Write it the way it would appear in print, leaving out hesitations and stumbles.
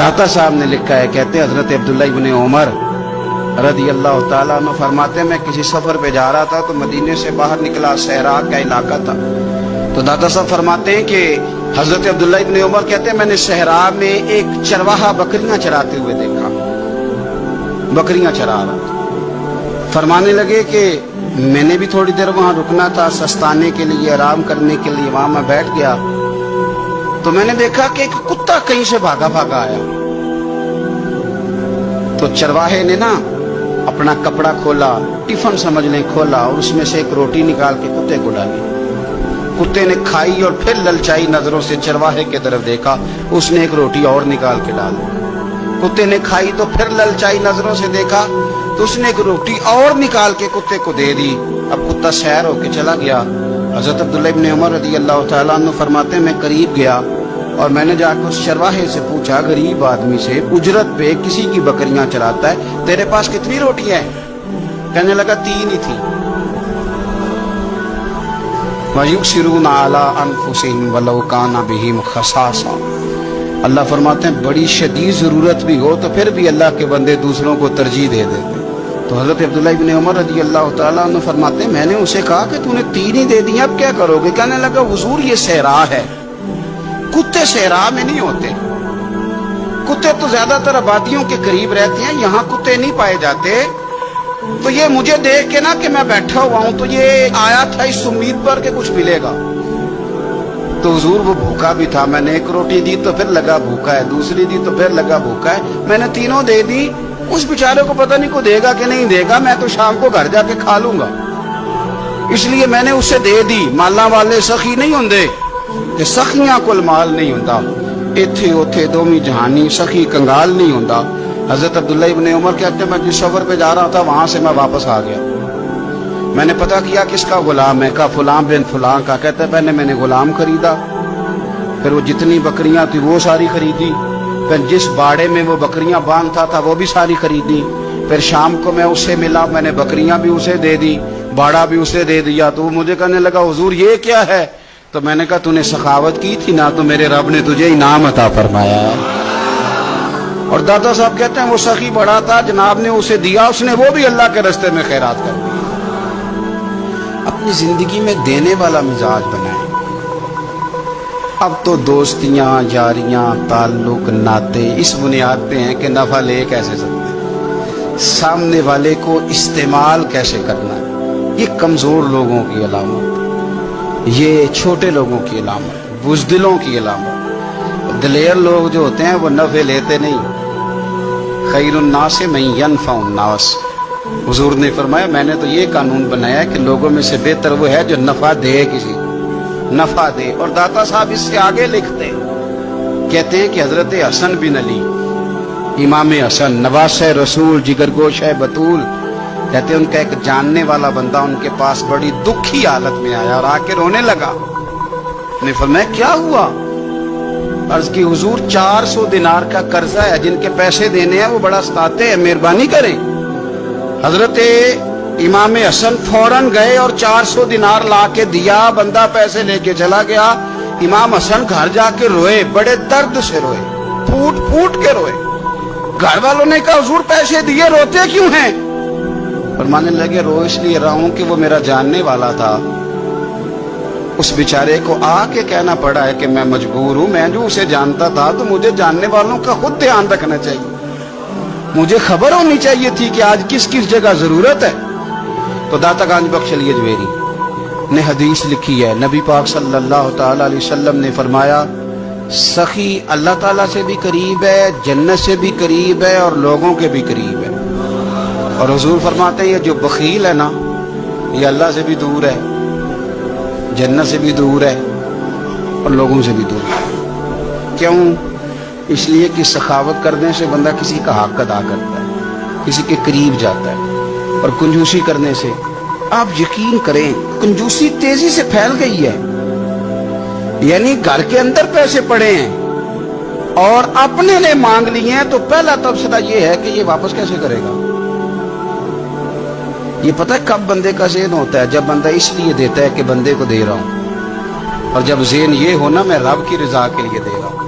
दाता साहब ने लिखा है, कहते हैं हजरत अब्दुल्ला इब्न उमर रदी अल्लाह ताला अन्हु फरमाते, मैं किसी सफर पे जा रहा था तो मदीने से बाहर निकला, सहरा का इलाका था। तो दाता साहब फरमाते हैं कि हजरत अब्दुल्ला इब्न उमर कहते हैं मैंने सहरा में एक चरवाहा बकरियां चराते हुए देखा, बकरियां चरा रहा था। फरमाने लगे कि मैंने भी थोड़ी देर वहां रुकना था, सस्ताने के लिए, आराम करने के लिए, वहां मैं बैठ गया तो मैंने देखा कि एक कुत्ता कहीं से भागा भागा आया। तो चरवाहे ने ना अपना कपड़ा खोला, टिफिन समझ लें खोला, और उसमें से एक रोटी निकाल के कुत्ते को डाली। कुत्ते ने खाई और फिर ललचाई नजरों से चरवाहे की तरफ देखा, उसने एक रोटी और निकाल के डाल दी। कुत्ते ने खाई तो फिर ललचाई नजरों से देखा तो उसने एक रोटी और निकाल के कुत्ते को दे दी। अब कुत्ता सैर होके चला गया। हजरत अब्दुल्ला इब्न उमर रज़ी अल्लाह तआला अन्हु फरमाते, मैं करीब गया और मैंने जाकर उस चरवाहे से पूछा, गरीब आदमी से, उजरत पे किसी की बकरियां चराता है, तेरे पास कितनी रोटियां हैं? कहने लगा 3 ही थी। वयुसिरून अला अनफुसिहिम वलौ काना बिहिम खसासा। अल्लाह फरमाते हैं बड़ी शदीद जरूरत भी हो तो फिर भी अल्लाह के बंदे दूसरों को तरजीह दे देते। तो हजरत अब्दुल्ला इब्न उमर रज़ी अल्लाह तआला अन्हु फरमाते, मैंने उसे कहा कि तूने 3 ही दे दी, अब क्या करोगे? कहने लगा, हुजूर ये सहरा है, कुत्ते सहरा में नहीं होते, कुत्ते तो ज्यादातर आबादियों के करीब रहते हैं, यहाँ कुत्ते नहीं पाए जाते। तो ये मुझे देख के ना कि मैं बैठा हुआ हूं तो ये आया था इस उम्मीद पर कि कुछ मिलेगा। तो हुजूर वो भूखा भी था, मैंने एक रोटी दी तो फिर लगा भूखा है, दूसरी दी तो फिर लगा भूखा है, मैंने तीनों दे दी। उस बेचारे को पता नहीं को देगा कि नहीं देगा, मैं तो शाम को घर जाके खा लूंगा, इसलिए मैंने उसे दे दी। माला वाले सखी नहीं होंगे कि सखियां कोल माल नहीं होता, इथे उथे दोमी जहानी सखी कंगाल नहीं होता। हजरत अब्दुल्ला इब्न उमर कहते हैं मैं जिस सफर पे जा रहा था वहां से मैं वापस आ गया, मैंने पता किया किसका गुलाम है, का फलां बिन फलां का। कहते हैं पहले मैंने गुलाम खरीदा, फिर वो जितनी बकरियां थी वो सारी खरीदी, फिर जिस बाड़े में वो बकरियां बांधता था वो भी सारी खरीदी, फिर शाम को मैं उससे मिला, मैंने बकरियां भी उसे दे दी, बाड़ा भी उसे दे दिया। तो वो मुझे कहने लगा, हुजूर ये क्या है? तो मैंने कहा तूने सखावत की थी ना, तो मेरे रब ने तुझे इनाम अता फरमाया। और दादा साहब कहते हैं वो सखी बड़ा था, जनाब ने उसे दिया, उसने वो भी अल्लाह के रास्ते में खैरात कर दी। अपनी जिंदगी में देने वाला मिजाज बनाए। अब तो दोस्तियां, यारियां, ताल्लुक, नाते इस बुनियाद पे हैं कि नफा ले कैसे सकते, सामने वाले को इस्तेमाल कैसे करना है। ये कमजोर लोगों की अलामत, ये छोटे लोगों की अलामत, बुज़दिलों की अलामत। दिलेर लोग जो होते हैं वो नफे लेते नहीं। खैरुन नास मन यनफउन नास। हुजूर ने फरमाया मैंने तो ये कानून बनाया कि लोगों में से बेहतर वो है जो नफा दे, किसी नफा दे। और दाता साहब इससे आगे लिखते कहते हैं कि हजरत हसन बिन अली, इमाम हसन, नवासे रसूल, जिगरगोश है बतूल, कहते हैं उनका एक जानने वाला बंदा उनके पास बड़ी दुखी हालत में आया और आके रोने लगा। ने फरमाया क्या हुआ? अर्ज की, हुजूर 400 दिनार का कर्जा है, जिनके पैसे देने हैं वो बड़ा सताते हैं, मेहरबानी करें। हजरत इमाम हसन फौरन गए और 400 दिनार ला के दिया, बंदा पैसे लेके चला गया। इमाम हसन घर जाके रोए, बड़े दर्द से रोए, फूट फूट के रोए। घर वालों ने कहा हुजूर पैसे दिए, रोते क्यों हैं? फरमाने लगे रो इसलिए रहा हूं कि वो मेरा जानने वाला था, उस बेचारे को आके कहना पड़ा है कि मैं मजबूर हूं। मैं जो उसे जानता था तो मुझे जानने वालों का खुद ध्यान रखना चाहिए, मुझे खबर होनी चाहिए थी कि आज किस किस जगह जरूरत है। तो दाता गांज बख्श अली अजमेरी ने हदीस लिखी है, नबी पाक सल्लल्लाहु ताला अलैहि वसल्लम ने फरमाया सखी अल्लाह ताला से भी करीब है, जन्नत से भी करीब है और लोगों के भी करीब है। और हुजूर फरमाते हैं ये जो बखील है ना, ये अल्लाह से भी दूर है, जन्नत से भी दूर है और लोगों से भी दूर है। क्यों? इसलिए कि सखावत करने से बंदा किसी का हक अदा करता है, किसी के करीब जाता है। और कंजूसी करने से आप यकीन करें कंजूसी तेजी से फैल गई है, यानी घर के अंदर पैसे पड़े हैं और अपने ने मांग लिए हैं तो पहला तबसरा ये है कि ये वापस कैसे करेगा। ये पता है कब बंदे का ज़हन होता है? जब बंदा इसलिए देता है कि बंदे को दे रहा हूं, और जब ज़हन ये हो ना मैं रब की रजा के लिए दे रहा हूं।